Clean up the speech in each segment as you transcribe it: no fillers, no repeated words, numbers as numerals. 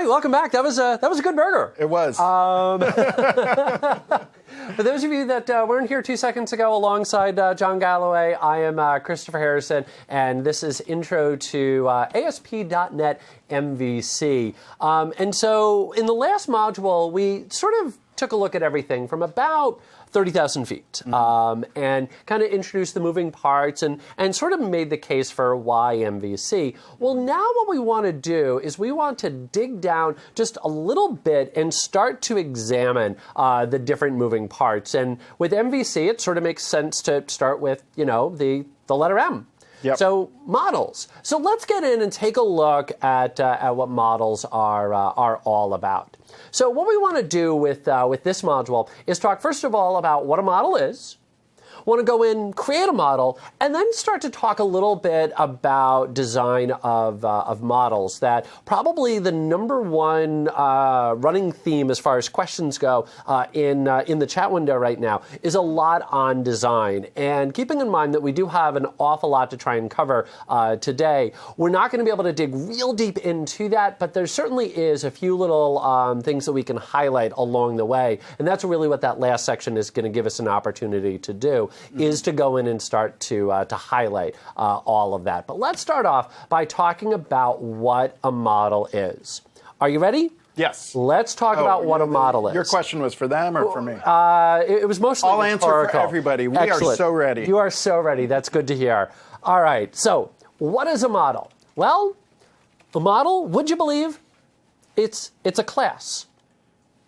Hi, welcome back. That was a good burger. It was. For those of you that weren't here 2 seconds ago, alongside John Galloway, I am Christopher Harrison, and this is Intro to ASP.NET MVC. And so in the last module, we sort of took a look at everything from about 30,000 feet and kind of introduced the moving parts and sort of made the case for why MVC. Well, now what we want to do is we want to dig down just a little bit and start to examine the different moving parts. And with MVC, it sort of makes sense to start with, you know, the letter M. Yep. So models. So let's get in and take a look at what models are all about. So what we want to do with this module is talk first of all about what a model is. Want to go in, create a model, and then start to talk a little bit about design of models. That probably the number one running theme as far as questions go in the chat window right now is a lot on design. And keeping in mind that we do have an awful lot to try and cover today, we're not going to be able to dig real deep into that, but there certainly is a few little things that we can highlight along the way. And that's really what that last section is going to give us an opportunity to do. Is to go in and start to highlight all of that. But let's start off by talking about what a model is. Are you ready? Yes. Let's talk about what a model is. Your question was for them or for me? It was mostly I'll answer for everybody. We Excellent. are so ready. You are so ready. That's good to hear. All right. So what is a model? Well, a model, would you believe, it's a class.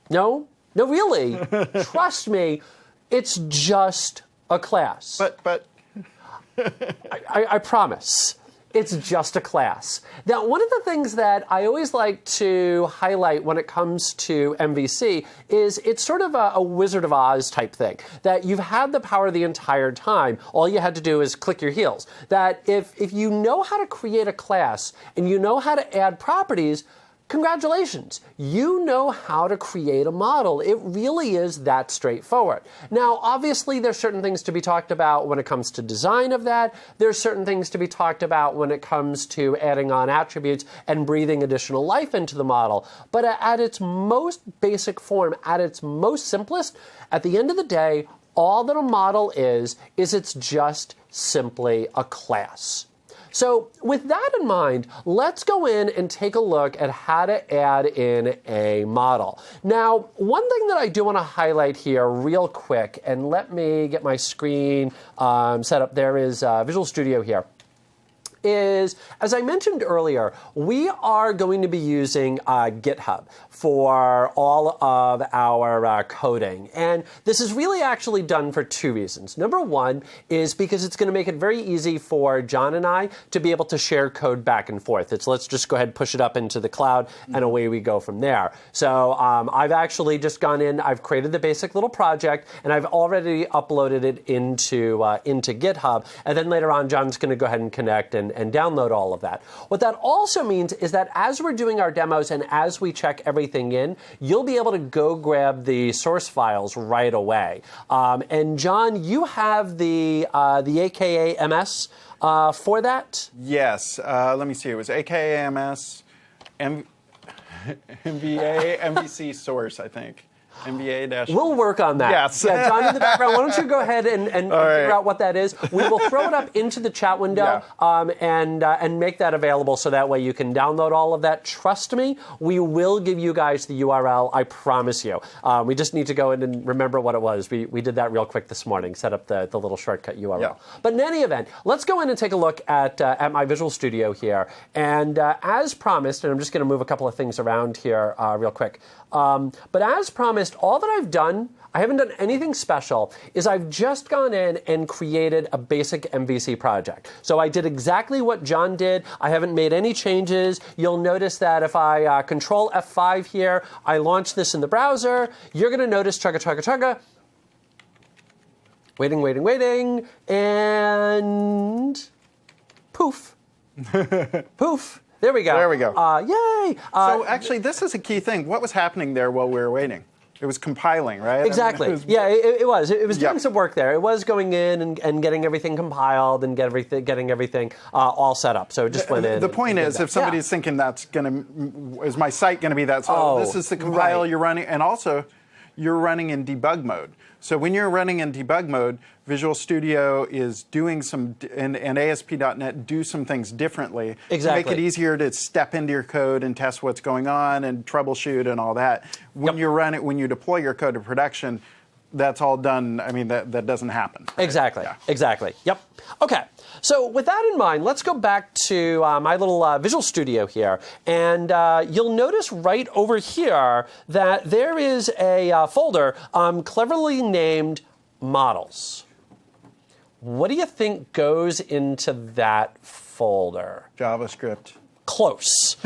No, really. Trust me, it's just a class. But I promise. It's just a class. Now, one of the things that I always like to highlight when it comes to MVC is it's sort of a Wizard of Oz type thing, that you've had the power the entire time. All you had to do is click your heels. That if you know how to create a class and you know how to add properties, congratulations, you know how to create a model. It really is that straightforward. Now, obviously, there's certain things to be talked about when it comes to design of that. There's certain things to be talked about when it comes to adding on attributes and breathing additional life into the model. But at its most basic form, at its most simplest, at the end of the day, all that a model is it's just simply a class. So with that in mind, let's go in and take a look at how to add in a model. Now, one thing that I do want to highlight here real quick, and let me get my screen set up. There is Visual Studio here. Is, as I mentioned earlier, we are going to be using GitHub for all of our coding. And this is really actually done for two reasons. Number one is because it's going to make it very easy for John and I to be able to share code back and forth. Let's just go ahead and push it up into the cloud, and away we go from there. So I've actually just gone in, I've created the basic little project, and I've already uploaded it into GitHub. And then later on, John's going to go ahead and connect and download all of that. What that also means is that as we're doing our demos and as we check everything in, you'll be able to go grab the source files right away. And John, you have the AKA MS for that? yes. Let me see. It was AKAMS, MVA, MVC source, I think. MVA-. We'll work on that. Yes. Yeah, John in the background, why don't you go ahead and figure out what that is. We will throw it up into the chat window and make that available so that way you can download all of that. Trust me, we will give you guys the URL, I promise you. We just need to go in and remember what it was. We did that real quick this morning, set up the little shortcut URL. Yeah. But in any event, let's go in and take a look at my Visual Studio here. And as promised, and I'm just going to move a couple of things around here real quick. But as promised, all that I've done, I haven't done anything special, is I've just gone in and created a basic MVC project. So I did exactly what John did. I haven't made any changes. You'll notice that if I control F5 here, I launch this in the browser, you're going to notice chugga, chugga, chugga. Waiting, and poof. Poof. There we go. There we go. Yay! So actually, this is a key thing. What was happening there while we were waiting? It was compiling, right? Exactly. I mean, it was. It was doing Yeah. some work there. It was going in and getting everything compiled and getting everything all set up. So it just went in. The point and is, did if that. somebody's thinking is my site going to be that slow? Oh, This is the compile right. you're running, and also you're running in debug mode. So when you're running in debug mode, Visual Studio is doing and ASP.NET do some things differently Exactly. to make it easier to step into your code and test what's going on and troubleshoot and all that. When when you deploy your code to production, that's all done. I mean, that doesn't happen. Right? Exactly. Yeah. Exactly. Yep. Okay. So with that in mind, let's go back to my little Visual Studio here. And you'll notice right over here that there is a folder cleverly named Models. What do you think goes into that folder? JavaScript. Close.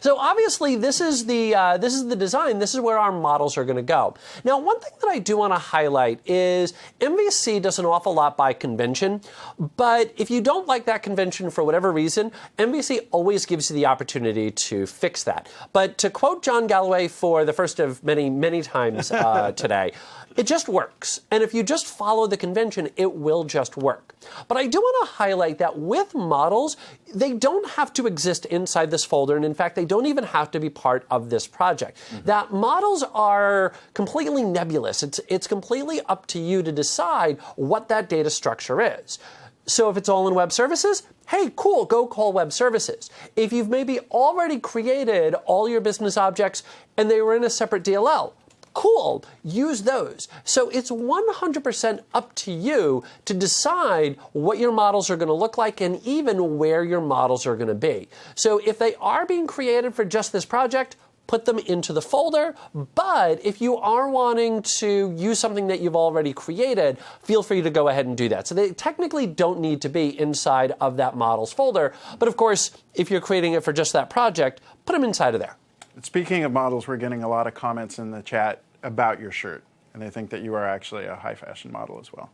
So obviously, this is the design. This is where our models are going to go. Now, one thing that I do want to highlight is MVC does an awful lot by convention. But if you don't like that convention for whatever reason, MVC always gives you the opportunity to fix that. But to quote John Galloway for the first of many, many times today, it just works. And if you just follow the convention, it will just work. But I do want to highlight that with models, they don't have to exist inside this folder. And in fact, they don't even have to be part of this project. That models are completely nebulous. It's completely up to you to decide what that data structure is. So if it's all in web services, hey, cool, go call web services. If you've maybe already created all your business objects and they were in a separate DLL, cool, use those. So it's 100% up to you to decide what your models are going to look like and even where your models are going to be. So if they are being created for just this project, put them into the folder. But if you are wanting to use something that you've already created, feel free to go ahead and do that. So they technically don't need to be inside of that models folder. But of course, if you're creating it for just that project, put them inside of there. Speaking of models, we're getting a lot of comments in the chat about your shirt, and they think that you are actually a high fashion model as well.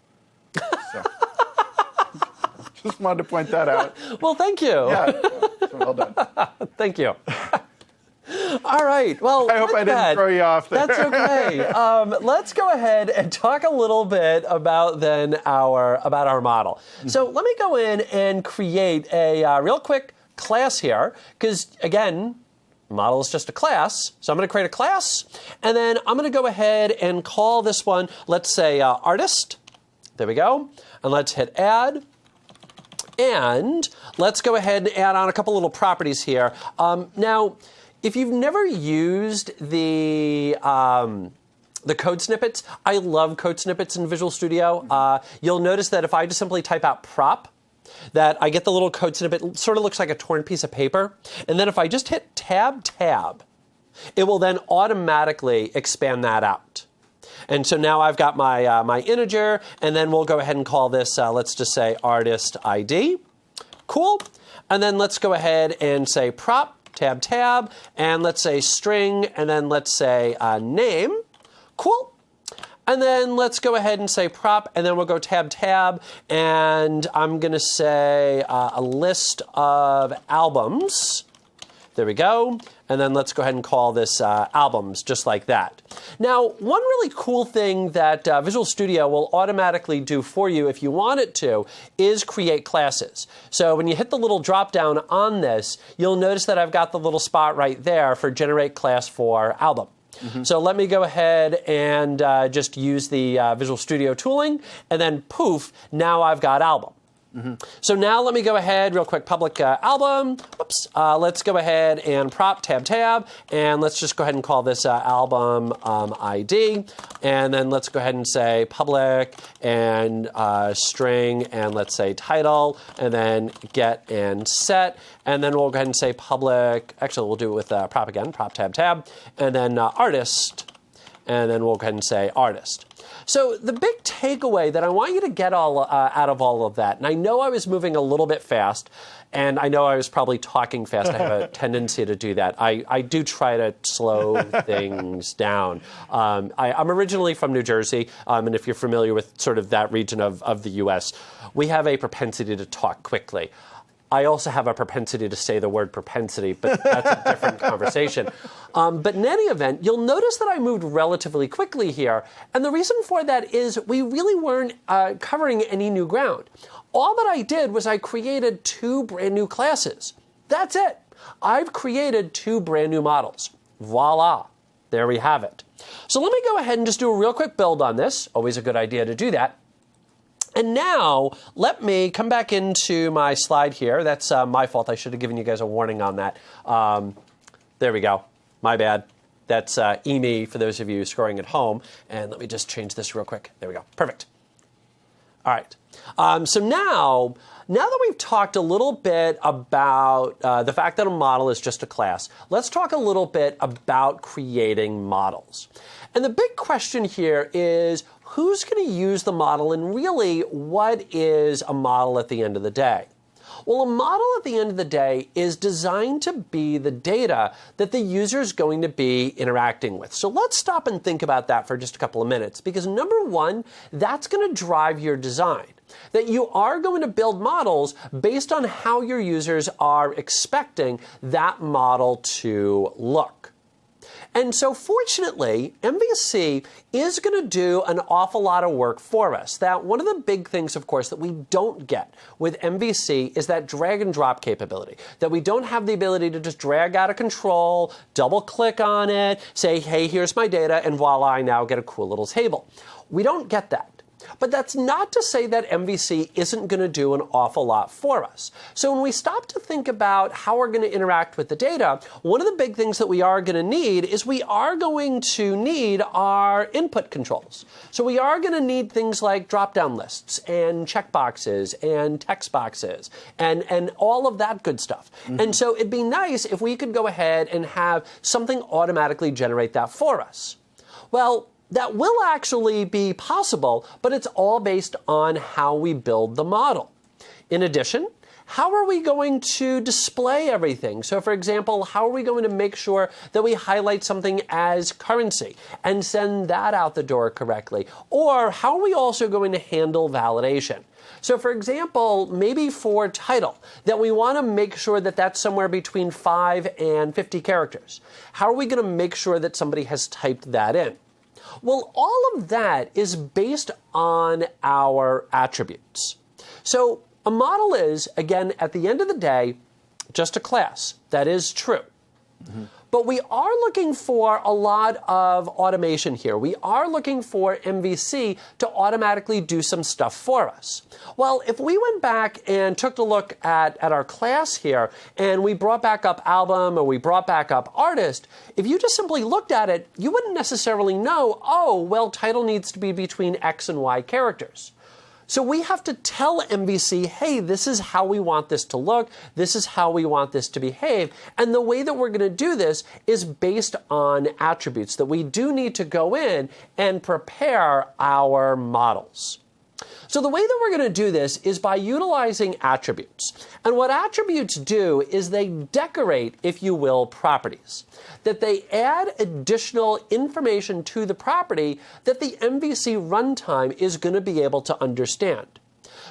So, just wanted to point that out. Well, thank you. Yeah, so well done. Thank you. All right. Well, I hope I didn't throw you off there. That's okay. Let's go ahead and talk a little bit about our model. So let me go in and create a real quick class here, because again, model is just a class. So I'm going to create a class, and then I'm going to go ahead and call this one, let's say artist. There we go. And let's hit add. And let's go ahead and add on a couple little properties here. Now, if you've never used the code snippets, I love code snippets in Visual Studio. You'll notice that if I just simply type out prop, that I get the little code snippet. It sort of looks like a torn piece of paper. And then if I just hit tab, it will then automatically expand that out. And so now I've got my integer, and then we'll go ahead and call this, let's just say artist ID. Cool. And then let's go ahead and say prop, tab, and let's say string, and then let's say name. Cool. And then let's go ahead and say prop, and then we'll go tab, and I'm going to say a list of albums. There we go. And then let's go ahead and call this albums, just like that. Now, one really cool thing that Visual Studio will automatically do for you if you want it to is create classes. So when you hit the little drop down on this, you'll notice that I've got the little spot right there for generate class for album. So let me go ahead and just use the Visual Studio tooling, and then poof, now I've got album. So now let me go ahead, real quick, public album. Whoops. Let's go ahead and prop, tab, and let's just go ahead and call this album ID. And then let's go ahead and say public and string, and let's say title, and then get and set. And then we'll go ahead and say public. Actually, we'll do it with prop again, prop, tab, and then artist. And then we'll go ahead and say artist. So the big takeaway that I want you to get out of all of that, and I know I was moving a little bit fast, and I know I was probably talking fast. I have a tendency to do that. I do try to slow things down. I'm originally from New Jersey, and if you're familiar with sort of that region of the U.S., we have a propensity to talk quickly. I also have a propensity to say the word propensity, but that's a different conversation. But in any event, you'll notice that I moved relatively quickly here. And the reason for that is we really weren't covering any new ground. All that I did was I created 2 brand new classes. That's it. I've created 2 brand new models. Voila. There we have it. So let me go ahead and just do a real quick build on this. Always a good idea to do that. And now, let me come back into my slide here. That's my fault. I should have given you guys a warning on that. There we go. My bad. That's me for those of you scoring at home. And let me just change this real quick. There we go. Perfect. All right. So now that we've talked a little bit about the fact that a model is just a class, let's talk a little bit about creating models. And the big question here is, who's going to use the model, and really, what is a model at the end of the day? Well, a model at the end of the day is designed to be the data that the user is going to be interacting with. So let's stop and think about that for just a couple of minutes, because number one, that's going to drive your design. That you are going to build models based on how your users are expecting that model to look. And so fortunately, MVC is going to do an awful lot of work for us. That one of the big things, of course, that we don't get with MVC is that drag and drop capability. That we don't have the ability to just drag out of control, double click on it, say, hey, here's my data, and voila, I now get a cool little table. We don't get that. But that's not to say that MVC isn't going to do an awful lot for us. So when we stop to think about how we're going to interact with the data, one of the big things that we are going to need is we are going to need our input controls. So we are going to need things like drop-down lists and checkboxes and text boxes and all of that good stuff. Mm-hmm. And so it'd be nice if we could go ahead and have something automatically generate that for us. Well, that will actually be possible, but it's all based on how we build the model. In addition, how are we going to display everything? So for example, how are we going to make sure that we highlight something as currency and send that out the door correctly? Or how are we also going to handle validation? So for example, maybe for title, that we want to make sure that that's somewhere between 5 and 50 characters. How are we going to make sure that somebody has typed that in? Well, all of that is based on our attributes. So a model is, again, at the end of the day, just a class. That is true. Mm-hmm. But we are looking for a lot of automation here. We are looking for MVC to automatically do some stuff for us. Well, if we went back and took a look at our class here, and we brought back up album or we brought back up artist, if you just simply looked at it, you wouldn't necessarily know, oh, well, title needs to be between X and Y characters. So we have to tell MVC, hey, this is how we want this to look. This is how we want this to behave. And the way that we're going to do this is based on attributes, that we do need to go in and prepare our models. So the way that we're going to do this is by utilizing attributes. And what attributes do is they decorate, if you will, properties. That they add additional information to the property that the MVC runtime is going to be able to understand.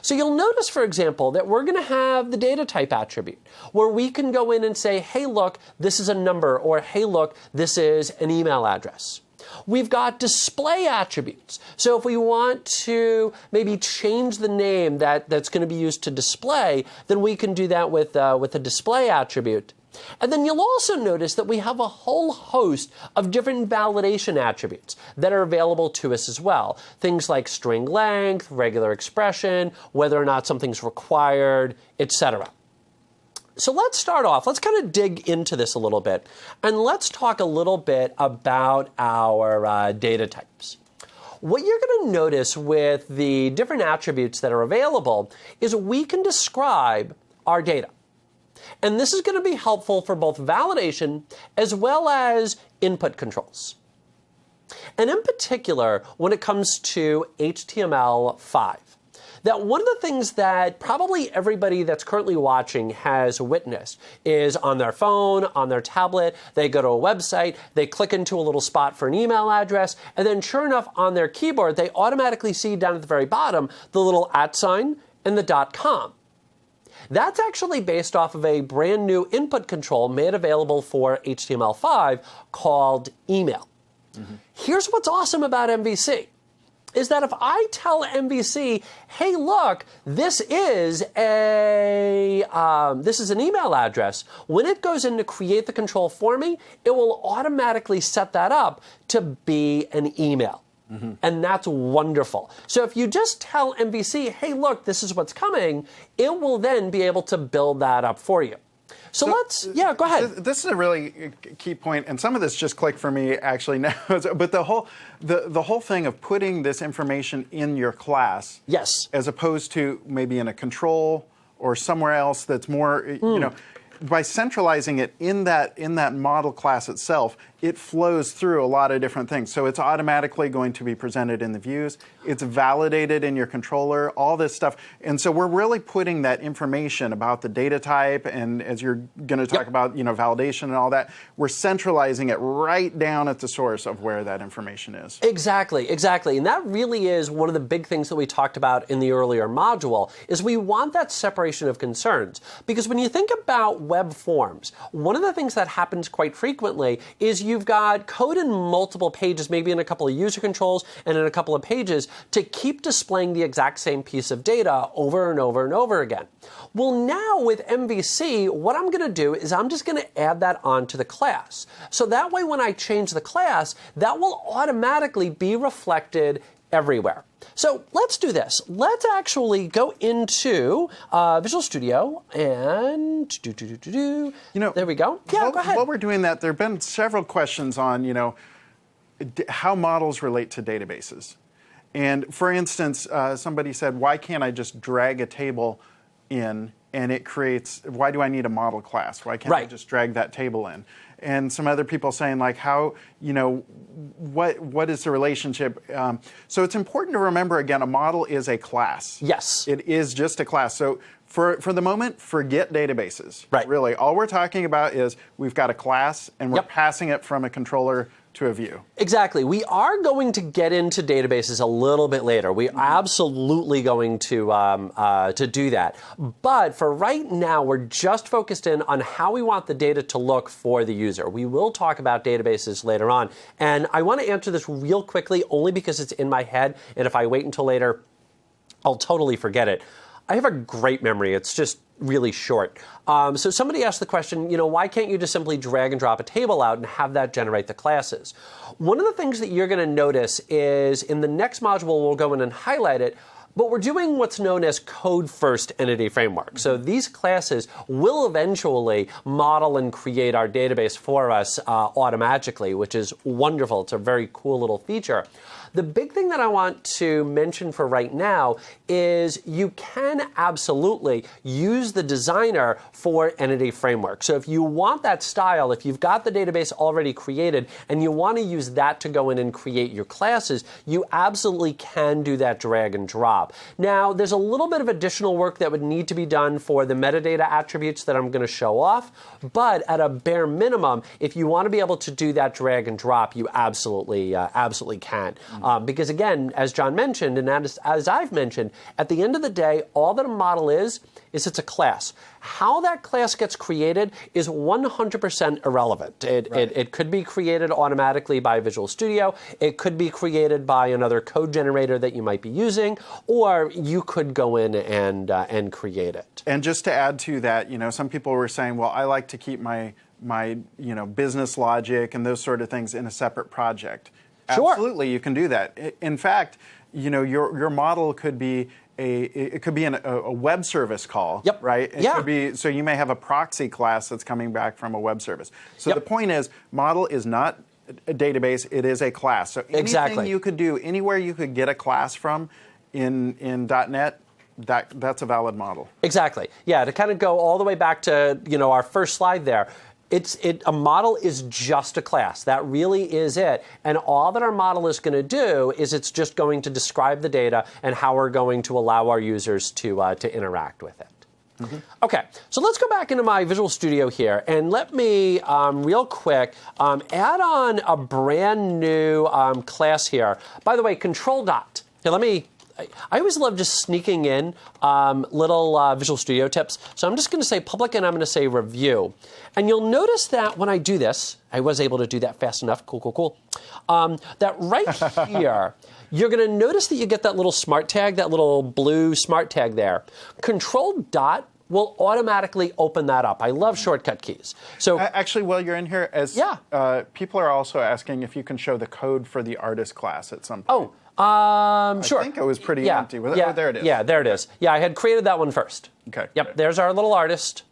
So you'll notice, for example, that we're going to have the data type attribute, where we can go in and say, hey, look, this is a number, or hey, look, this is an email address. We've got display attributes. So if we want to maybe change the name that's going to be used to display, then we can do that with a display attribute. And then you'll also notice that we have a whole host of different validation attributes that are available to us as well. Things like string length, regular expression, whether or not something's required, etc. So let's start off. Let's kind of dig into this a little bit. And let's talk a little bit about our data types. What you're going to notice with the different attributes that are available is we can describe our data. And this is going to be helpful for both validation as well as input controls. And in particular, when it comes to HTML5. That one of the things that probably everybody that's currently watching has witnessed is on their phone, on their tablet, they go to a website, they click into a little spot for an email address, and then sure enough, on their keyboard, they automatically see down at the very bottom the little @ and the .com. That's actually based off of a brand new input control made available for HTML5 called email. Here's what's awesome about MVC. Is that if I tell MVC, hey, look, this is an email address, when it goes in to create the control for me, it will automatically set that up to be an email. And that's wonderful. So if you just tell MVC, hey, look, this is what's coming, it will then be able to build that up for you. So let's, yeah, go ahead. This is a really key point, and some of this just clicked for me actually now. But the whole thing of putting this information in your class, yes, as opposed to maybe in a control or somewhere else that's more, you know, by centralizing it in that model class itself, it flows through a lot of different things. So it's automatically going to be presented in the views. It's validated in your controller, all this stuff. And so we're really putting that information about the data type, and as you're going to talk about, you know, validation and all that, we're centralizing it right down at the source of where that information is. Exactly, exactly. And that really is one of the big things that we talked about in the earlier module, is we want that separation of concerns. Because when you think about web forms, one of the things that happens quite frequently is you've got code in multiple pages, maybe in a couple of user controls and in a couple of pages, to keep displaying the exact same piece of data over and over and over again. Well, now with MVC, what I'm going to do is I'm just going to add that onto the class. So that way when I change the class, that will automatically be reflected everywhere. So let's do this. Let's actually go into Visual Studio and you know, there we go. Yeah, go ahead. While we're doing that, there have been several questions on, you know, how models relate to databases. And for instance, somebody said, why can't I just drag a table in and it creates, why do I need a model class? Why can't I just drag that table in? And some other people saying, like, how, you know, what is the relationship? So it's important to remember, again, a model is a class. Yes. It is just a class. So for the moment, forget databases. Right. Really, all we're talking about is we've got a class and we're passing it from a controller to a view. Exactly. We are going to get into databases a little bit later. We are absolutely going to do that. But for right now, we're just focused in on how we want the data to look for the user. We will talk about databases later on. And I want to answer this real quickly, only because it's in my head. And if I wait until later, I'll totally forget it. I have a great memory. It's just really short. So somebody asked the question, you know, why can't you just simply drag and drop a table out and have that generate the classes? One of the things that you're going to notice is in the next module, we'll go in and highlight it, but we're doing what's known as code-first entity framework. So these classes will eventually model and create our database for us automatically, which is wonderful. It's a very cool little feature. The big thing that I want to mention for right now is you can absolutely use the designer for entity framework. So if you want that style, if you've got the database already created and you want to use that to go in and create your classes, you absolutely can do that drag and drop. Now, there's a little bit of additional work that would need to be done for the metadata attributes that I'm going to show off, but at a bare minimum, if you want to be able to do that drag and drop, you absolutely can. Because again, as John mentioned, and as I've mentioned, at the end of the day, all that a model is it's a class. How that class gets created is 100% irrelevant. It could be created automatically by Visual Studio. It could be created by another code generator that you might be using, or you could go in and create it. And just to add to that, you know, some people were saying, well, I like to keep my you know, business logic and those sort of things in a separate project. Sure. Absolutely, you can do that. In fact, you know, your model could be a web service call, right? It could be, so you may have a proxy class that's coming back from a web service. So the point is, model is not a database; it is a class. So anything you could do, anywhere you could get a class from in .NET, that's a valid model. Exactly. Yeah. To kind of go all the way back to, you know, our first slide there. A model is just a class. That really is it. And all that our model is going to do is it's just going to describe the data and how we're going to allow our users to interact with it. Okay, so let's go back into my Visual Studio here, and let me, real quick, add on a brand new class here. By the way, control dot. Here, let me I always love just sneaking in little Visual Studio tips. So I'm just going to say public and I'm going to say review. And you'll notice that when I do this, I was able to do that fast enough. Cool, cool, cool. That right here, you're going to notice that you get that little smart tag, that little blue smart tag there. Control dot will automatically open that up. I love shortcut keys. So actually, while you're in here, people are also asking if you can show the code for the artist class at some point. Sure. I think it was pretty empty. Oh, there it is. Yeah, there it is. Yeah, I had created that one first. Okay. Yep, good. There's our little artist.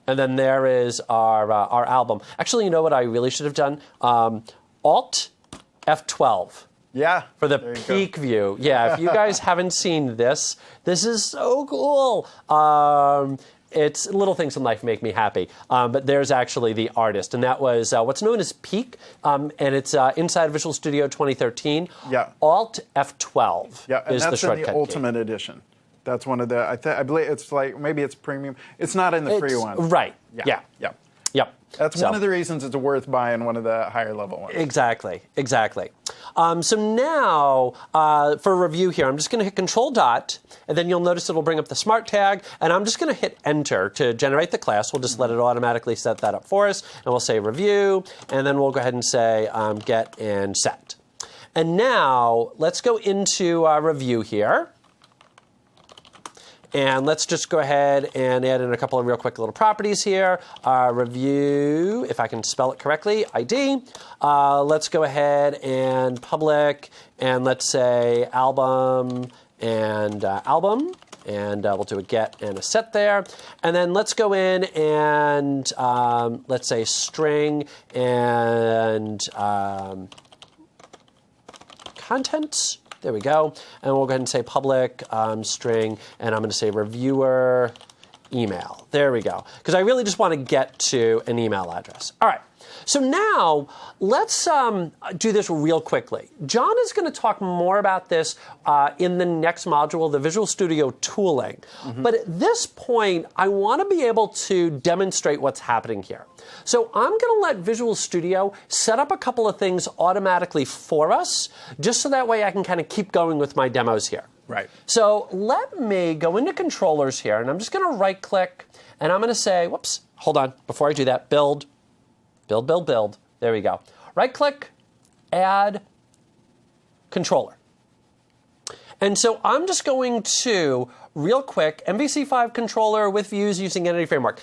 And then there is our album. Actually, you know what I really should have done? Alt F12. Yeah. For the peak view. Yeah, if you guys haven't seen this, this is so cool. It's little things in life make me happy. But there's actually the artist. And that was what's known as peak. And it's inside Visual Studio 2013. Yeah. Alt F12 yeah, and is that's the shortcut in the Ultimate Edition. That's one of the, I believe it's like, maybe it's premium. It's not in the free one. Right. Yeah. Yep. That's one of the reasons it's worth buying one of the higher level ones. Exactly. So now, for review here, I'm just going to hit Control dot, and then you'll notice it'll bring up the smart tag, and I'm just going to hit Enter to generate the class. We'll just let it automatically set that up for us, and we'll say Review, and then we'll go ahead and say Get and Set. And now, let's go into Review here. And let's just go ahead and add in a couple of real quick little properties here. Review, if I can spell it correctly, ID. Let's go ahead and public, and let's say album and album. And we'll do a get and a set there. And then let's go in and let's say string and contents. There we go. And we'll go ahead and say public string, and I'm going to say reviewer email. There we go. Because I really just want to get to an email address. All right. So now let's do this real quickly. John is going to talk more about this in the next module, the Visual Studio tooling. But at this point, I want to be able to demonstrate what's happening here. So I'm going to let Visual Studio set up a couple of things automatically for us, just so that way I can kind of keep going with my demos here. Right. So let me go into controllers here, and I'm just going to right-click, and I'm going to say, whoops, hold on, before I do that, build. There we go. Right-click, add controller. And so I'm just going to, real quick, MVC5 controller with views using Entity Framework.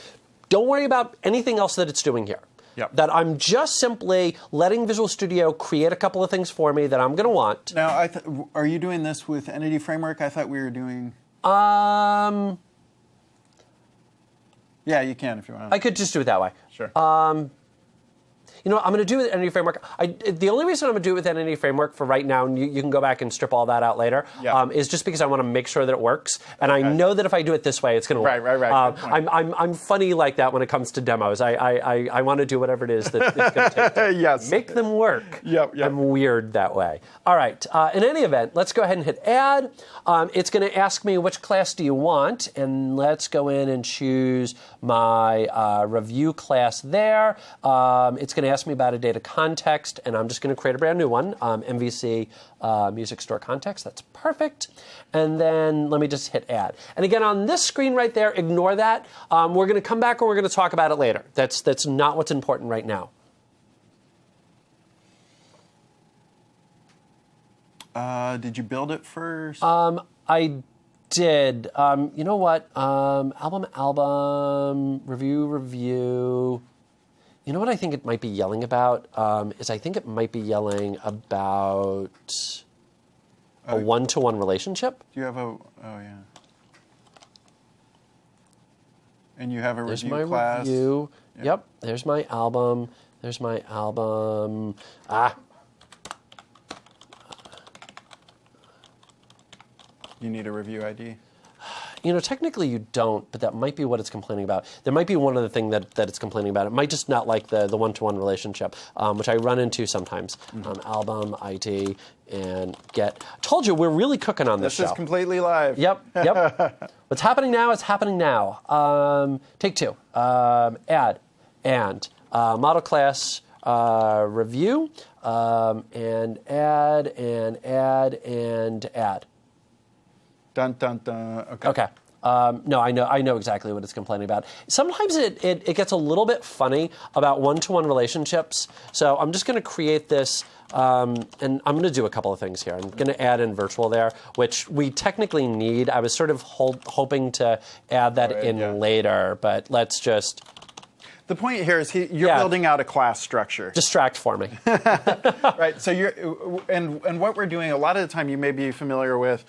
Don't worry about anything else that it's doing here. Yep. That I'm just simply letting Visual Studio create a couple of things for me that I'm going to want. Now, are you doing this with Entity Framework? I thought we were doing... Yeah, you can if you want. I could just do it that way. Sure. You know what, I'm going to do it with Entity Framework. The only reason I'm going to do it with Entity Framework for right now, and you can go back and strip all that out later, is just because I want to make sure that it works. And I know that if I do it this way, it's going to work. Right. I'm funny like that when it comes to demos. I want to do whatever it is that it's going to take. Yes. Make them work. Yep. I'm weird that way. All right. In any event, let's go ahead and hit Add. It's going to ask me which class do you want, and let's go in and choose my review class there. It's going to ask me about a data context, and I'm just going to create a brand new one, MVC Music Store Context. That's perfect. And then let me just hit Add. And again, on this screen right there, ignore that. We're going to come back and we're going to talk about it later. That's not what's important right now. Did you build it first? I did. You know what? Album, review. You know what I think it might be yelling about? Is I think it might be yelling about a one-to-one relationship. Do you have a... Oh, yeah. And you have a There's review my class? Review. Yeah. Yep. There's my album. There's my album. You need a review ID? You know, technically you don't, but that might be what it's complaining about. There might be one other thing that it's complaining about. It might just not like the one-to-one relationship, which I run into sometimes. Album, ID, and get. Told you, we're really cooking on this show. This is completely live. Yep. What's happening now is happening now. Take two. Add and model class review. and add, and add, and add. Dun, dun, dun. Okay. Okay. No, I know exactly what it's complaining about. Sometimes it gets a little bit funny about one-to-one relationships. So I'm just going to create this, and I'm going to do a couple of things here. I'm going to add in virtual there, which we technically need. I was sort of hoping to add that in later, but let's just... The point here is you're building out a class structure. Distract for me. Right. So and what we're doing a lot of the time, you may be familiar with,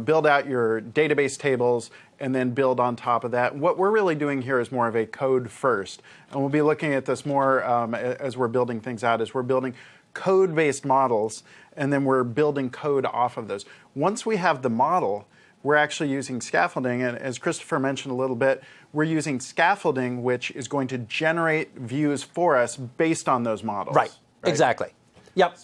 build out your database tables and then build on top of that. What we're really doing here is more of a code first, and we'll be looking at this more as we're building things out. As we're building code-based models, and then we're building code off of those. Once we have the model, we're actually using scaffolding, and as Christopher mentioned a little bit, we're using scaffolding, which is going to generate views for us based on those models. Right. Exactly. Yep.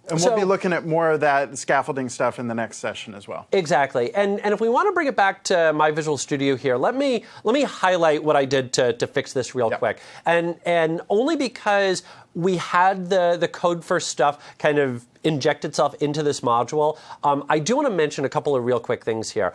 And we'll be looking at more of that scaffolding stuff in the next session as well. Exactly. And if we want to bring it back to my Visual Studio here, let me highlight what I did to fix this real quick. And only because we had the code first stuff kind of inject itself into this module, I do want to mention a couple of real quick things here.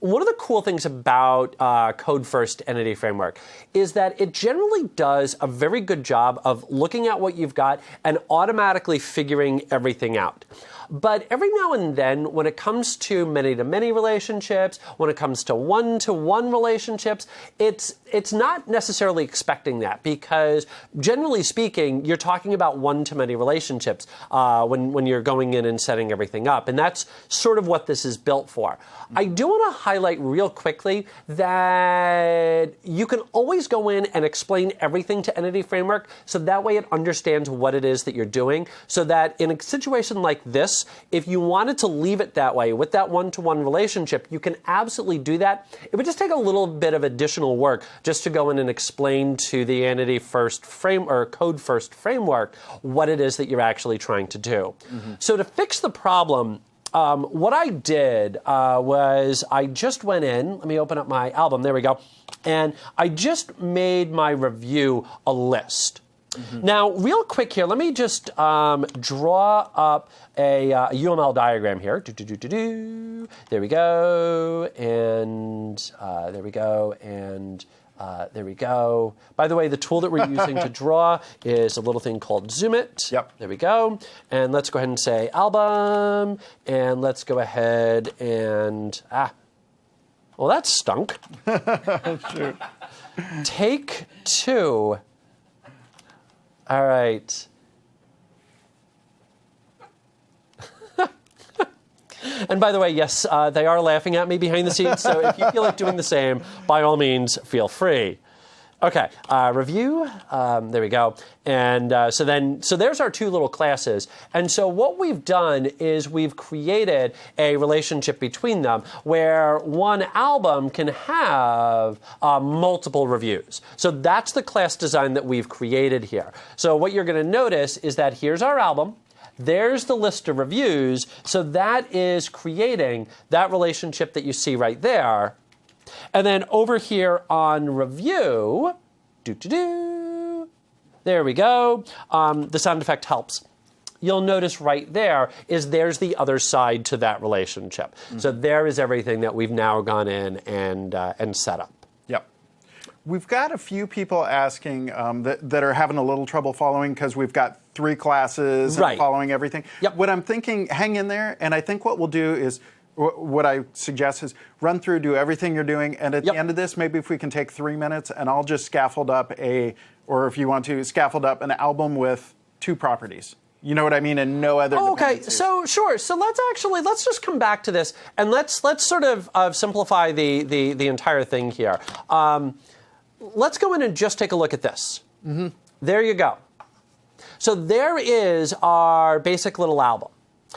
One of the cool things about Code First Entity Framework is that it generally does a very good job of looking at what you've got and automatically figuring everything out. But every now and then, when it comes to many-to-many relationships, when it comes to one-to-one relationships, it's not necessarily expecting that, because generally speaking, you're talking about one-to-many relationships when you're going in and setting everything up. And that's sort of what this is built for. I do want to highlight real quickly that you can always go in and explain everything to Entity Framework, so that way it understands what it is that you're doing, so that in a situation like this, if you wanted to leave it that way with that one-to-one relationship, you can absolutely do that. It would just take a little bit of additional work just to go in and explain to the Entity First Code First framework what it is that you're actually trying to do. So to fix the problem, what I did was I just went in, let me open up my album, there we go, and I just made my review a list. Now, real quick here, let me just draw up a UML diagram here. There we go, and there we go, and there we go. By the way, the tool that we're using to draw is a little thing called Zoom It. Yep. There we go. And let's go ahead and say album, and let's go ahead and, well, that stunk. Shoot. Take 2. All right. And by the way, yes, they are laughing at me behind the scenes, so if you feel like doing the same, by all means, feel free. Okay, review, there we go. And so there's our two little classes. And so what we've done is we've created a relationship between them where one album can have multiple reviews. So that's the class design that we've created here. So what you're going to notice is that here's our album. There's the list of reviews. So that is creating that relationship that you see right there. And then over here on review, there we go. The sound effect helps. You'll notice right there there's the other side to that relationship. So there is everything that we've now gone in and set up. Yep. We've got a few people asking that are having a little trouble following because we've got 3 classes and following everything. Yep. What I'm thinking, hang in there, and I think what we'll do is, what I suggest is run through, do everything you're doing, and at the end of this, maybe if we can take 3 minutes, and I'll just scaffold up or if you want to, scaffold up an album with 2 properties. You know what I mean? And no other dependencies. So sure. So let's just come back to this, and let's sort of simplify the entire thing here. Let's go in and just take a look at this. There you go. So there is our basic little album.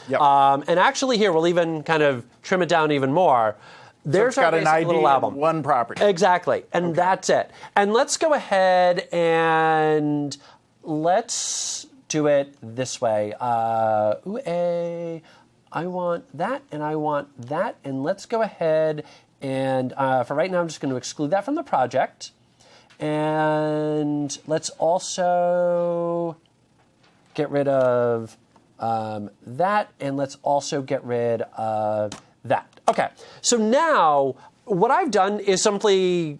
Yep. And actually here, we'll even kind of trim it down even more. There's so it's got our an basic ID little album. And 1 property. Exactly. And that's it. And let's go ahead and let's do it this way. I want that, and I want that. And let's go ahead and, for right now, I'm just going to exclude that from the project. And let's also get rid of that, and let's also get rid of that. Okay, so now what I've done is simply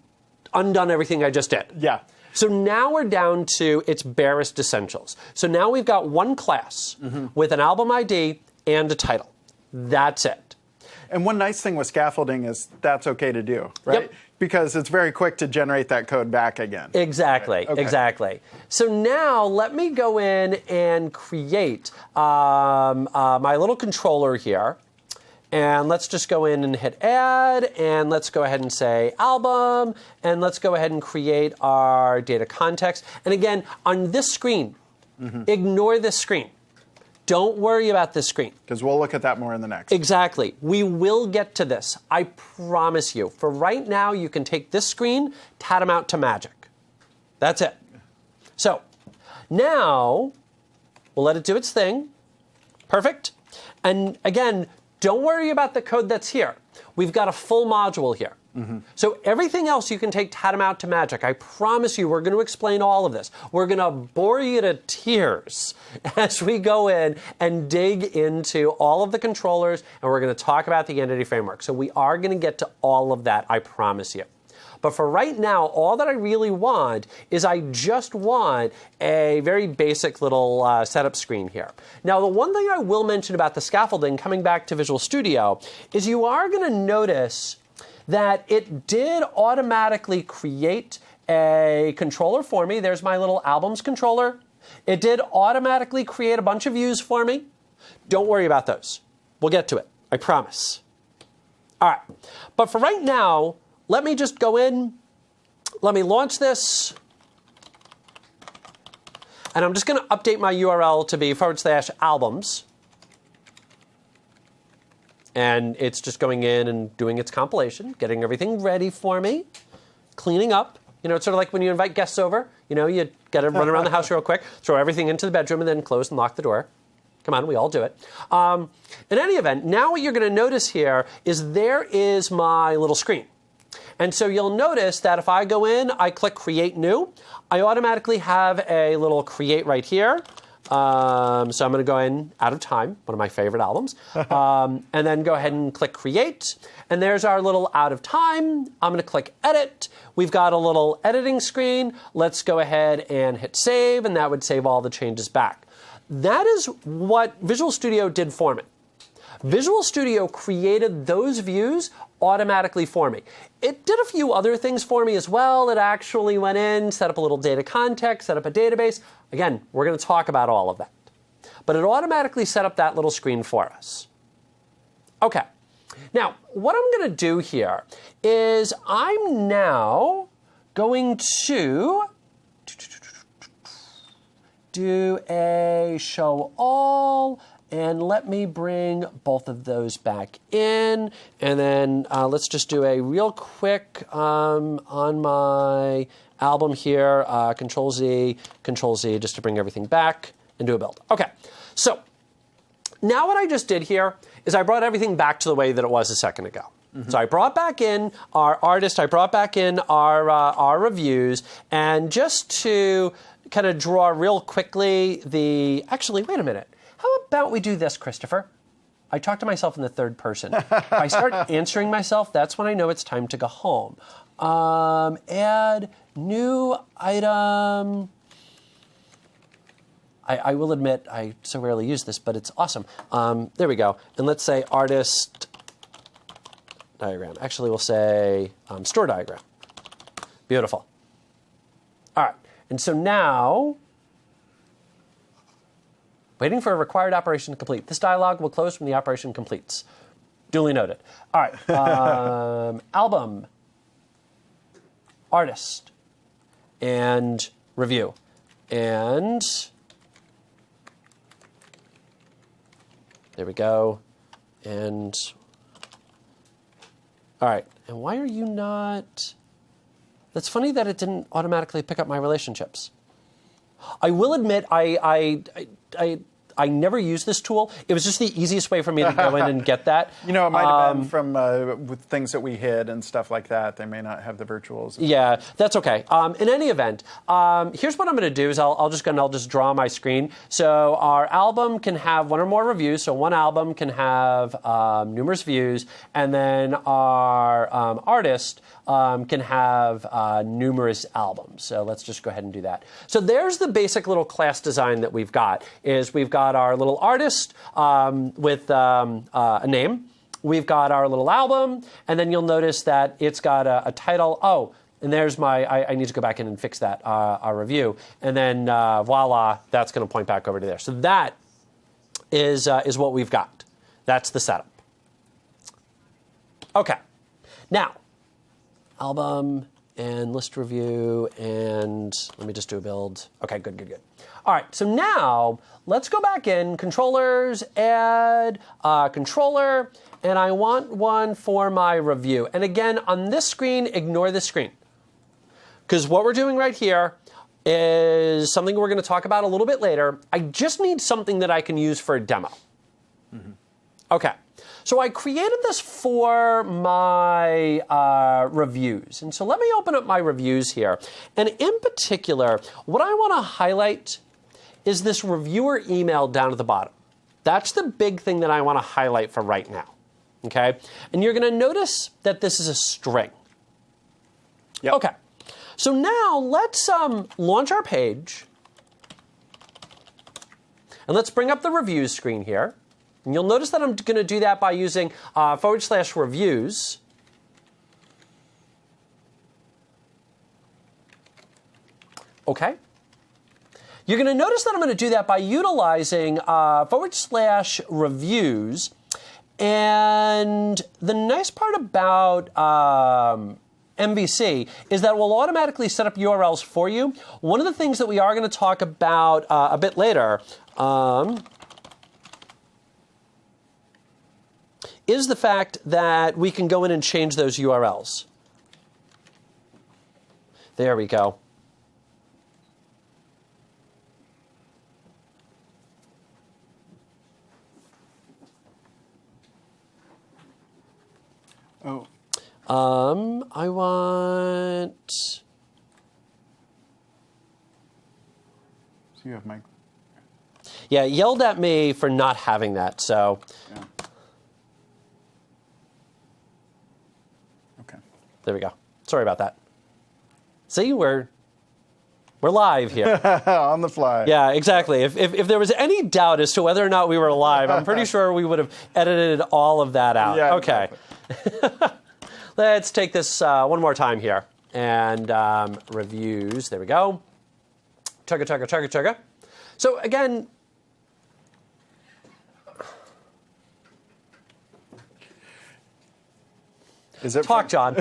undone everything I just did. Yeah. So now we're down to its barest essentials. So now we've got one class with an album ID and a title. That's it. And one nice thing with scaffolding is that's okay to do, right? Yep. Because it's very quick to generate that code back again. Exactly, Right. Okay. exactly. So now let me go in and create my little controller here. And let's just go in and hit add, and let's go ahead and say album, and let's go ahead and create our data context. And again, on this screen, ignore this screen. Don't worry about this screen. Because we'll look at that more in the next. Exactly. We will get to this. I promise you. For right now, you can take this screen, tat them out to magic. That's it. So now we'll let it do its thing. Perfect. And again, don't worry about the code that's here. We've got a full module here. So everything else you can take tat them out to magic. I promise you we're going to explain all of this. We're going to bore you to tears as we go in and dig into all of the controllers, and we're going to talk about the entity framework. So we are going to get to all of that, I promise you. But for right now, all that I really want is I just want a very basic little setup screen here. Now, the one thing I will mention about the scaffolding, coming back to Visual Studio, is you are going to notice that it did automatically create a controller for me. There's my little albums controller. It did automatically create a bunch of views for me. Don't worry about those. We'll get to it, I promise. All right, but for right now, let me just go in, let me launch this, and I'm just going to update my URL to be /albums. And it's just going in and doing its compilation, getting everything ready for me, cleaning up. You know, it's sort of like when you invite guests over. You know, you got to run around the house real quick, throw everything into the bedroom, and then close and lock the door. Come on, we all do it. In any event, now what you're going to notice here is there is my little screen. And so you'll notice that if I go in, I click Create New, I automatically have a little Create right here. So I'm going to go in Out of Time, one of my favorite albums, and then go ahead and click Create. And there's our little Out of Time. I'm going to click Edit. We've got a little editing screen. Let's go ahead and hit Save, and that would save all the changes back. That is what Visual Studio did for me. Visual Studio created those views automatically for me. It did a few other things for me as well. It actually went in, set up a little data context, set up a database. Again, we're going to talk about all of that. But it automatically set up that little screen for us. Okay. Now, what I'm going to do here is I'm now going to do a show all. And let me bring both of those back in. And then let's just do a real quick on my album here, Control-Z, just to bring everything back and do a build. Okay, so now what I just did here is I brought everything back to the way that it was a second ago. So I brought back in our artist, I brought back in our reviews, and just to kind of draw real quickly actually, wait a minute. How about we do this, Christopher? I talk to myself in the third person. If I start answering myself, that's when I know it's time to go home. Add new item. I will admit I so rarely use this, but it's awesome. There we go. And let's say artist diagram. Actually, we'll say store diagram. Beautiful. All right. And so now, waiting for a required operation to complete. This dialog will close when the operation completes. Duly noted. All right. Album, artist, and review. And there we go. And all right. And why are you not? That's funny that it didn't automatically pick up my relationships. I will admit I I never use this tool. It was just the easiest way for me to go in and get that. You know, it might have been from with things that we hid and stuff like that. They may not have the virtuals. Yeah, that's okay. In any event, here's what I'm going to do is I'll just draw my screen. So our album can have one or more reviews. So one album can have numerous views, and then our artist can have numerous albums. So let's just go ahead and do that. So there's the basic little class design that we've got. Is we've got our little artist with a name. We've got our little album, and then you'll notice that it's got a title. Oh, and there's my, I need to go back in and fix that, our review. And then voila, that's going to point back over to there. So that is what we've got. That's the setup. Okay. Now, album and list review, and let me just do a build. Okay, good. All right, so now let's go back in, controllers, add controller, and I want one for my review. And again, on this screen, ignore this screen. Because what we're doing right here is something we're going to talk about a little bit later. I just need something that I can use for a demo. Mm-hmm. Okay. So I created this for my reviews. And so let me open up my reviews here. And in particular, what I want to highlight is this reviewer email down at the bottom. That's the big thing that I want to highlight for right now. Okay? And you're going to notice that this is a string. Yep. Okay. So now let's launch our page. And let's bring up the reviews screen here. And you'll notice that I'm going to do that by using /reviews. Okay. You're going to notice that I'm going to do that by utilizing /reviews. And the nice part about MVC is that it will automatically set up URLs for you. One of the things that we are going to talk about a bit later is the fact that we can go in and change those URLs. There we go. Oh. I want... So you have my... Yeah, yelled at me for not having that, so... Yeah. Okay. There we go. Sorry about that. See, we're live here. On the fly. Yeah, exactly. If there was any doubt as to whether or not we were live, I'm pretty sure we would have edited all of that out. Yeah, okay. Exactly. Let's take this one more time here. And reviews. There we go. Chugga. So again... Is it Talk, John.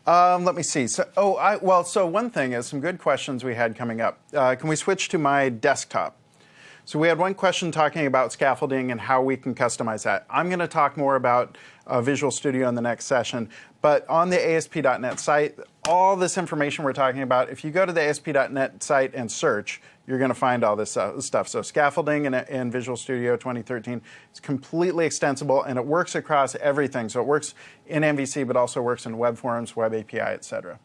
Let me see. So, so one thing is some good questions we had coming up. Can we switch to my desktop? So we had one question talking about scaffolding and how we can customize that. I'm going to talk more about Visual Studio in the next session. But on the ASP.NET site, all this information we're talking about, if you go to the ASP.NET site and search, you're going to find all this stuff. So scaffolding in Visual Studio 2013 is completely extensible, and it works across everything. So it works in MVC, but also works in web forms, web API, et cetera.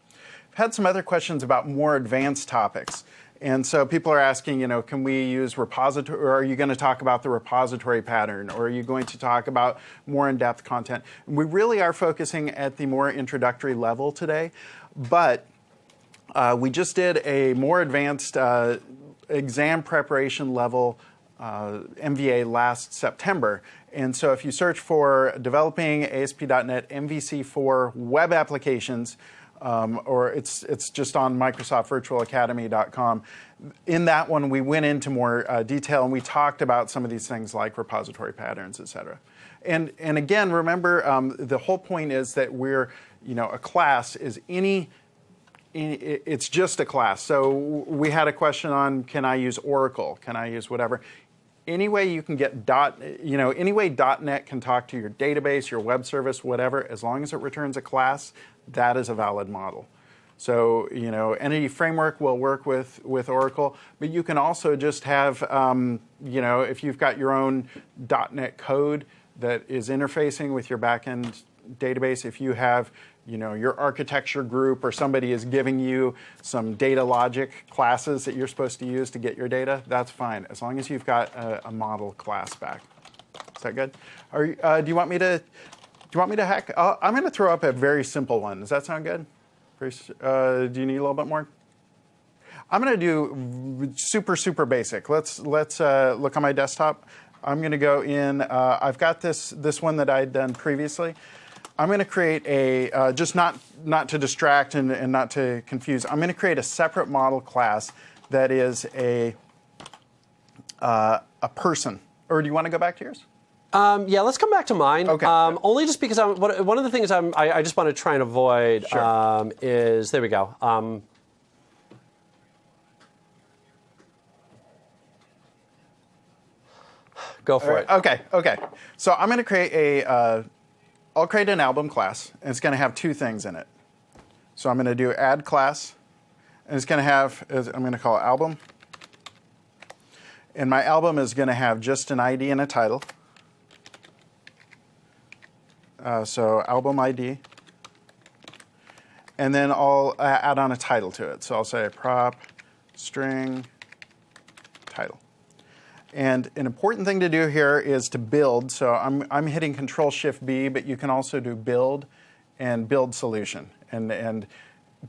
I've had some other questions about more advanced topics. And so people are asking, can we use repository, or are you going to talk about the repository pattern, or are you going to talk about more in-depth content? We really are focusing at the more introductory level today, but we just did a more advanced exam preparation level MVA last September. And so if you search for developing ASP.NET MVC for web applications, or it's just on MicrosoftVirtualAcademy.com. In that one, we went into more detail, and we talked about some of these things like repository patterns, et cetera. And again, remember, the whole point is that we're, a class is it's just a class. So we had a question on, can I use Oracle? Can I use whatever? Any way you can get any way .NET can talk to your database, your web service, whatever, as long as it returns a class, that is a valid model. So, Entity Framework will work with Oracle, but you can also just have, if you've got your own .NET code that is interfacing with your backend database, if you have, your architecture group or somebody is giving you some data logic classes that you're supposed to use to get your data, that's fine, as long as you've got a model class back. Is that good? Do you want me to hack? I'm going to throw up a very simple one. Does that sound good? Do you need a little bit more? I'm going to do super basic. Let's look on my desktop. I'm going to go in. I've got this one that I'd done previously. I'm going to create a just not to distract and not to confuse. I'm going to create a separate model class that is a person. Or do you want to go back to yours? Yeah, let's come back to mine. Okay. Only just because one of the things I just want to try and avoid is, there we go. Go for it. Okay. So I'm going to create I'll create an album class, and it's going to have two things in it. So I'm going to do add class, and it's going to have, I'm going to call it album. And my album is going to have just an ID and a title. So album ID. And then I'll add on a title to it. So I'll say prop, string, title. And an important thing to do here is to build. So I'm hitting Control-Shift-B, but you can also do build and build solution. And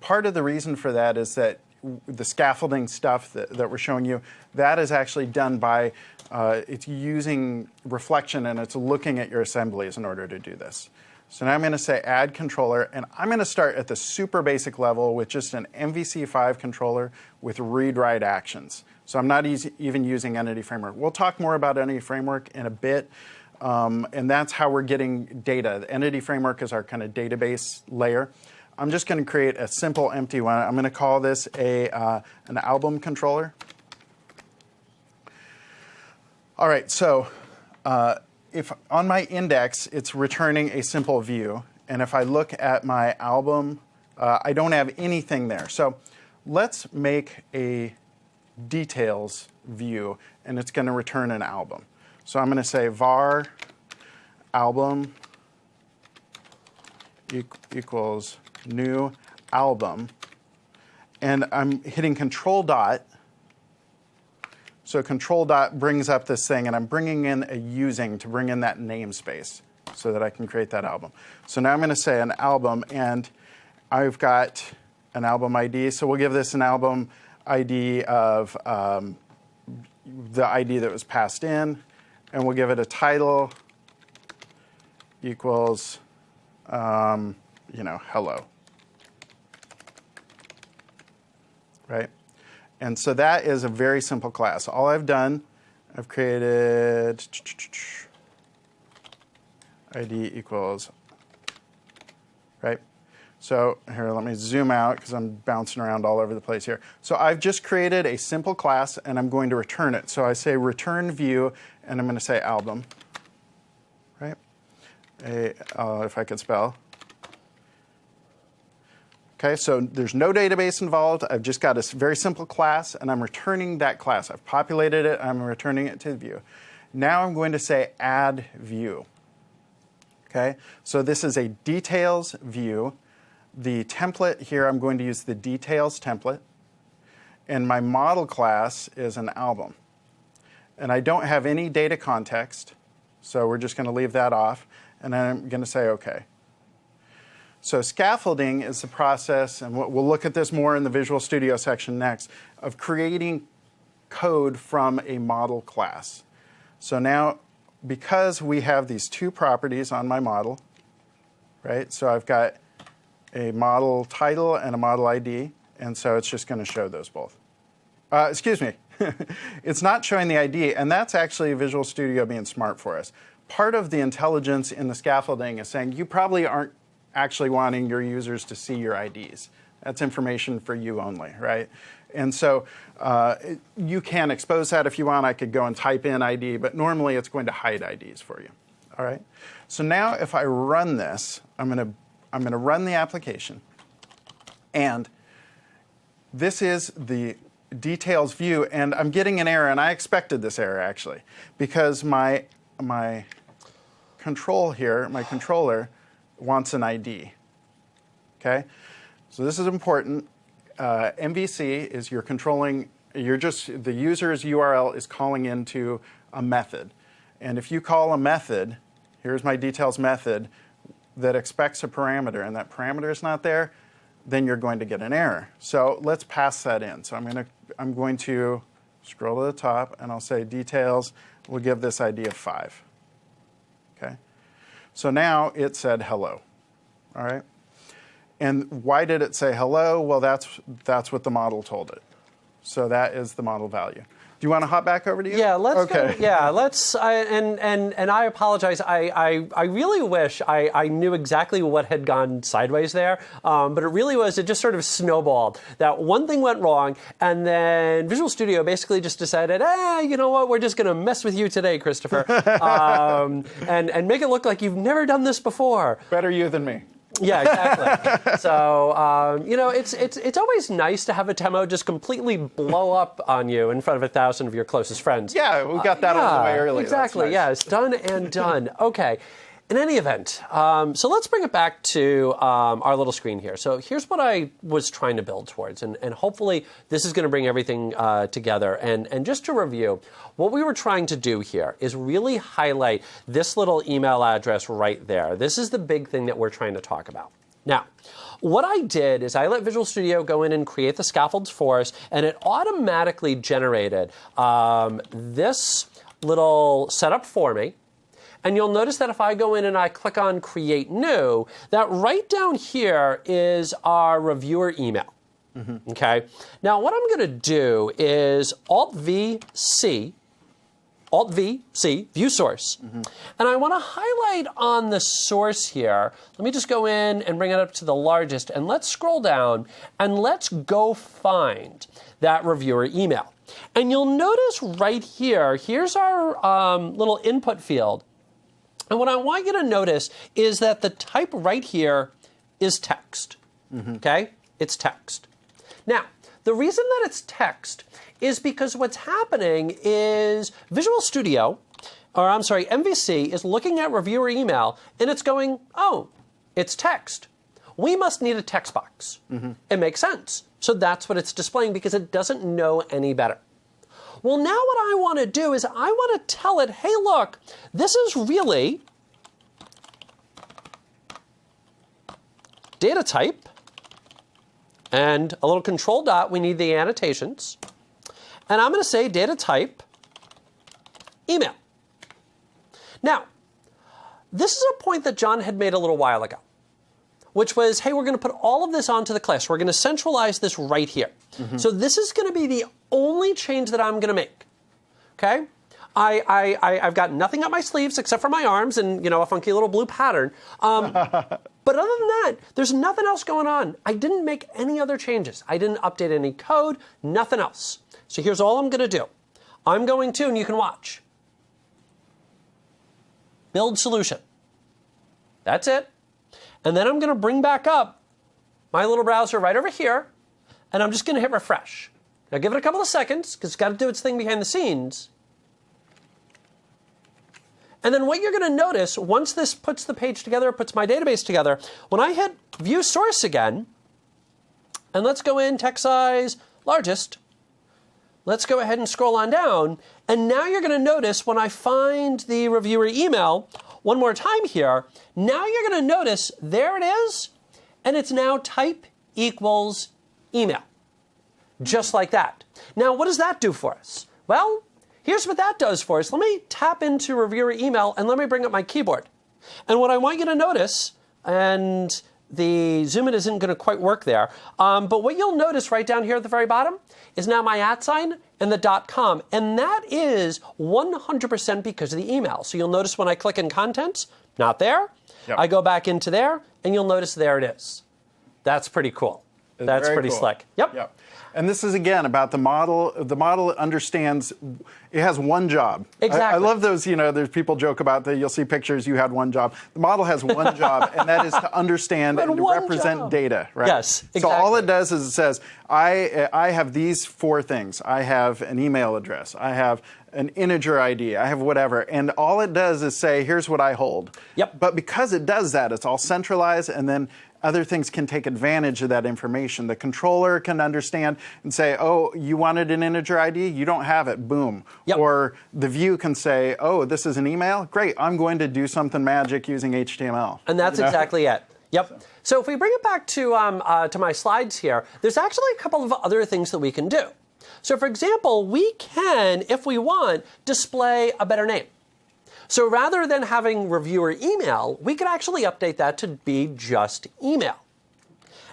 part of the reason for that is that the scaffolding stuff that we're showing you, that is actually done by, it's using reflection and it's looking at your assemblies in order to do this. So now I'm going to say add controller, and I'm going to start at the super basic level with just an MVC5 controller with read-write actions. So I'm not even using Entity Framework. We'll talk more about Entity Framework in a bit, and that's how we're getting data. The Entity Framework is our kind of database layer. I'm just going to create a simple empty one. I'm going to call this an album controller. All right, so if on my index, it's returning a simple view. And if I look at my album, I don't have anything there. So let's make a details view, and it's going to return an album. So I'm going to say var album equals new album. And I'm hitting control dot. So control dot brings up this thing, and I'm bringing in a using to bring in that namespace so that I can create that album. So now I'm going to say an album, and I've got an album ID. So we'll give this an album ID of the ID that was passed in, and we'll give it a title equals, hello. Right? And so that is a very simple class. All I've done, I've created ID equals, right? So here, let me zoom out because I'm bouncing around all over the place here. So I've just created a simple class, and I'm going to return it. So I say return view, and I'm going to say album, right? If I could spell. Okay, so there's no database involved. I've just got a very simple class, and I'm returning that class. I've populated it. I'm returning it to the view. Now I'm going to say add view. Okay, so this is a details view. The template here, I'm going to use the details template. And my model class is an album. And I don't have any data context, so we're just going to leave that off. And I'm going to say OK. So scaffolding is the process, and we'll look at this more in the Visual Studio section next, of creating code from a model class. So now, because we have these two properties on my model, right? So I've got a model title and a model ID, and so it's just going to show those both. Excuse me. It's not showing the ID, and that's actually Visual Studio being smart for us. Part of the intelligence in the scaffolding is saying you probably aren't actually wanting your users to see your IDs. That's information for you only, right? And so you can expose that if you want. I could go and type in ID, but normally it's going to hide IDs for you. All right. So now if I run this, I'm going to run the application, and this is the details view, and I'm getting an error, and I expected this error actually, because my control here, my controller, wants an ID. Okay, so this is important. MVC is you're controlling. The user's URL is calling into a method, and if you call a method, here's my details method that expects a parameter, and that parameter is not there, then you're going to get an error. So let's pass that in. So I'm going to scroll to the top, and I'll say details. We'll give this ID of 5. Okay. So now it said hello. All right. And why did it say hello? Well, that's what the model told it. So that is the model value. Do you want to hop back over to you? Yeah, let's okay. go. Yeah, let's. And I apologize. I really wish I knew exactly what had gone sideways there. But it really was. It just sort of snowballed. That one thing went wrong, and then Visual Studio basically just decided, you know what? We're just going to mess with you today, Christopher, and make it look like you've never done this before. Better you than me. Yeah, exactly. So, you know, it's always nice to have a demo just completely blow up on you in front of 1,000 of your closest friends. Yeah, we got that out of the way earlier. Exactly, nice. Yeah, it's done and done. Okay. In any event, so let's bring it back to our little screen here. So here's what I was trying to build towards, and hopefully this is going to bring everything together. And just to review, what we were trying to do here is really highlight this little email address right there. This is the big thing that we're trying to talk about. Now, what I did is I let Visual Studio go in and create the scaffolds for us, and it automatically generated this little setup for me. And you'll notice that if I go in and I click on Create New, that right down here is our reviewer email. Mm-hmm. Okay? Now, what I'm going to do is Alt-V-C, View Source. Mm-hmm. And I want to highlight on the source here. Let me just go in and bring it up to the largest, and let's scroll down, and let's go find that reviewer email. And you'll notice right here, here's our little input field. And what I want you to notice is that the type right here is text. Mm-hmm. Okay? It's text. Now, the reason that it's text is because what's happening is Visual Studio, or I'm sorry, MVC is looking at reviewer email and it's going, oh, it's text. We must need a text box. Mm-hmm. It makes sense. So that's what it's displaying because it doesn't know any better. Well, now what I want to do is I want to tell it, hey, look, this is really data type, and a little control dot, we need the annotations. And I'm going to say data type email. Now, this is a point that John had made a little while ago, which was, hey, we're going to put all of this onto the class. We're going to centralize this right here. Mm-hmm. So this is going to be the only change that I'm going to make. Okay? I've got nothing up my sleeves except for my arms and, you know, a funky little blue pattern. But other than that, there's nothing else going on. I didn't make any other changes. I didn't update any code, nothing else. So here's all I'm going to do. I'm going to, and you can watch, build solution. That's it. And then I'm going to bring back up my little browser right over here, and I'm just going to hit refresh. Now give it a couple of seconds, because it's got to do its thing behind the scenes. And then what you're going to notice, once this puts the page together, puts my database together, when I hit View Source again, and let's go in, text size, largest, let's go ahead and scroll on down, and now you're going to notice when I find the reviewer email, one more time here, now you're going to notice, there it is, and it's now type equals email. Just like that. Now, what does that do for us? Well, here's what that does for us. Let me tap into reviewer email and let me bring up my keyboard. And what I want you to notice, and the zoom in isn't going to quite work there, but what you'll notice right down here at the very bottom is now my @ and the .com, and that is 100% because of the email. So you'll notice when I click in contents, not there. Yep. I go back into there, and you'll notice there it is. That's pretty cool. That's very pretty cool. slick. Yep. Yep. And this is, again, about the model. The model understands, it has one job. Exactly. I love those, there's people joke about that. You'll see pictures, you had one job. The model has one job, and that is to understand and to represent data, right? Yes, exactly. So all it does is it says, I have these 4 things. I have an email address. I have an integer ID. I have whatever. And all it does is say, here's what I hold. Yep. But because it does that, it's all centralized, and then other things can take advantage of that information. The controller can understand and say, oh, you wanted an integer ID? You don't have it. Boom. Yep. Or the view can say, oh, this is an email? Great. I'm going to do something magic using HTML. And that's exactly it. Yep. So if we bring it back to my slides here, there's actually a couple of other things that we can do. So for example, we can, if we want, display a better name. So rather than having reviewer email, we could actually update that to be just email.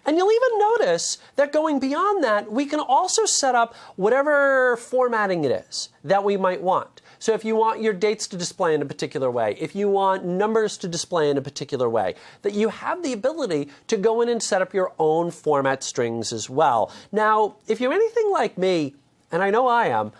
And you'll even notice that going beyond that, we can also set up whatever formatting it is that we might want. So if you want your dates to display in a particular way, if you want numbers to display in a particular way, that you have the ability to go in and set up your own format strings as well. Now, if you're anything like me, and I know I am,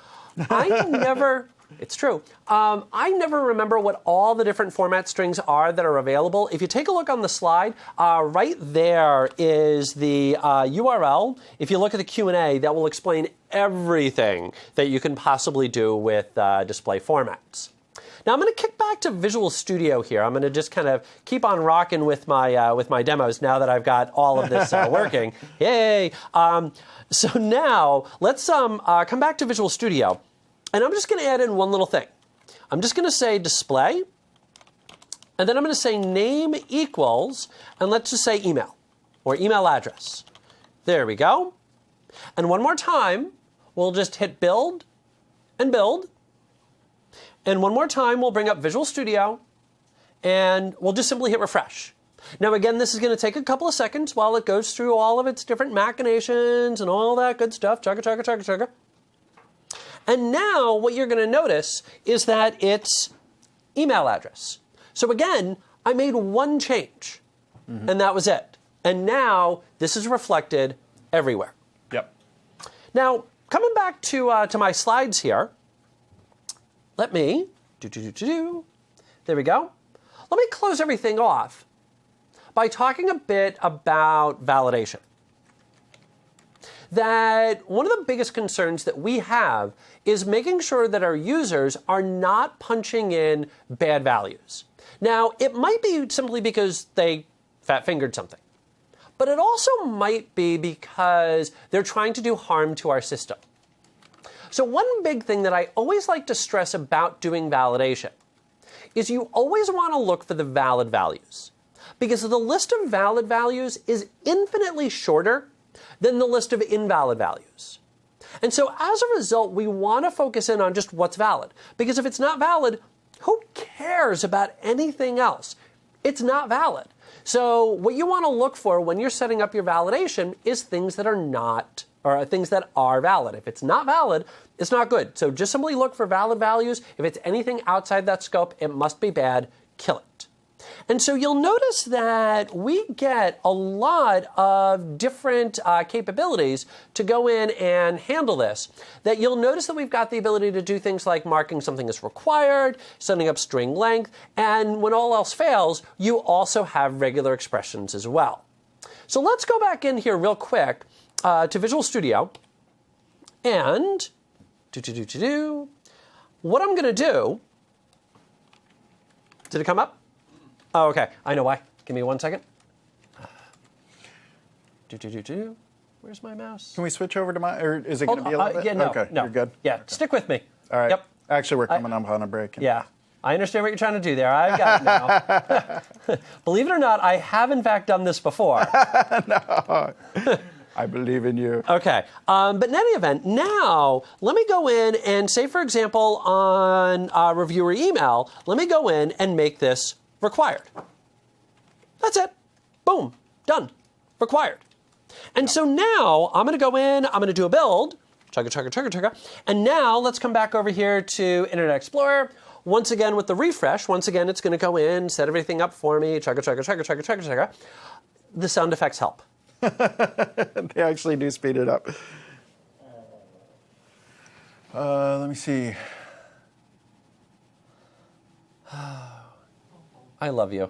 it's true. I never remember what all the different format strings are that are available. If you take a look on the slide, right there is the URL. If you look at the Q&A, that will explain everything that you can possibly do with display formats. Now I'm going to kick back to Visual Studio here. I'm going to just kind of keep on rocking with my demos now that I've got all of this working. Yay! So now let's come back to Visual Studio. And I'm just going to add in one little thing. I'm just going to say display, and then I'm going to say name equals, and let's just say email, or email address. There we go. And one more time, we'll just hit build, and build. And one more time, we'll bring up Visual Studio, and we'll just simply hit refresh. Now again, this is going to take a couple of seconds while it goes through all of its different machinations and all that good stuff. Chugga, chugga, chugga, chugga. And now what you're going to notice is that it's email address. So again, I made one change, and that was it. And now this is reflected everywhere. Yep. Now, coming back to my slides here, let me, there we go. Let me close everything off by talking a bit about validation. That one of the biggest concerns that we have is making sure that our users are not punching in bad values. Now, it might be simply because they fat-fingered something, but it also might be because they're trying to do harm to our system. So one big thing that I always like to stress about doing validation is you always want to look for the valid values, because the list of valid values is infinitely shorter than the list of invalid values. And so as a result, we want to focus in on just what's valid. Because if it's not valid, who cares about anything else? It's not valid. So what you want to look for when you're setting up your validation is things that are not, or things that are valid. If it's not valid, it's not good. So just simply look for valid values. If it's anything outside that scope, it must be bad. Kill it. And so you'll notice that we get a lot of different capabilities to go in and handle this. That you'll notice that we've got the ability to do things like marking something as required, setting up string length, and when all else fails, you also have regular expressions as well. So let's go back in here real quick to Visual Studio, and what I'm going to do, did it come up? Oh, okay. I know why. Give me 1 second. Where's my mouse? Can we switch over to my, or is it going to be a little bit? Yeah, no, okay, no. you're good. Yeah, okay. Stick with me. All right. Yep. Actually, we're coming up on a break. Yeah. I understand what you're trying to do there. I've got it now. Believe it or not, I have in fact done this before. No. I believe in you. Okay. But in any event, now let me go in and say, for example, on reviewer email, let me go in and make this required. That's it. Boom. Done. Required. And so now I'm going to go in, I'm going to do a build, chugga, and now let's come back over here to Internet Explorer. Once again with the refresh, once again it's going to go in, set everything up for me, chugga. The sound effects help. They actually do speed it up. Let me see. I love you.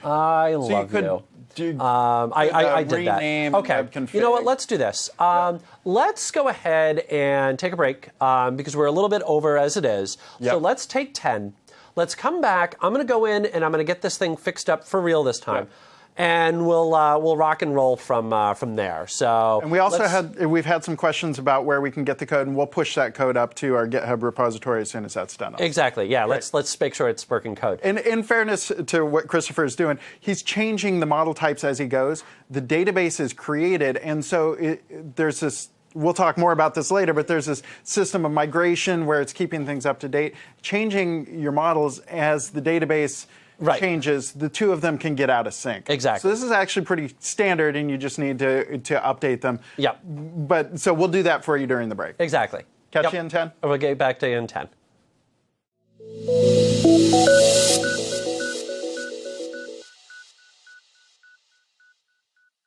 I love you. I did that. Okay. You know what? Let's do this. Let's go ahead and take a break because we're a little bit over as it is. So let's take 10. Let's come back. I'm going to go in and I'm going to get this thing fixed up for real this time. And we'll rock and roll from there. So, and we've had some questions about where we can get the code, and we'll push that code up to our GitHub repository as soon as that's done. Exactly. Yeah. Let's make sure it's working code. And in fairness to what Christopher is doing, he's changing the model types as he goes. The database is created, and so there's this. We'll talk more about this later, but there's this system of migration where it's keeping things up to date, changing your models as the database changes. The two of them can get out of sync. Exactly. So this is actually pretty standard, and you just need to update them. Yep. But so we'll do that for you during the break. Exactly. Catch you in 10. We'll get back to you in 10.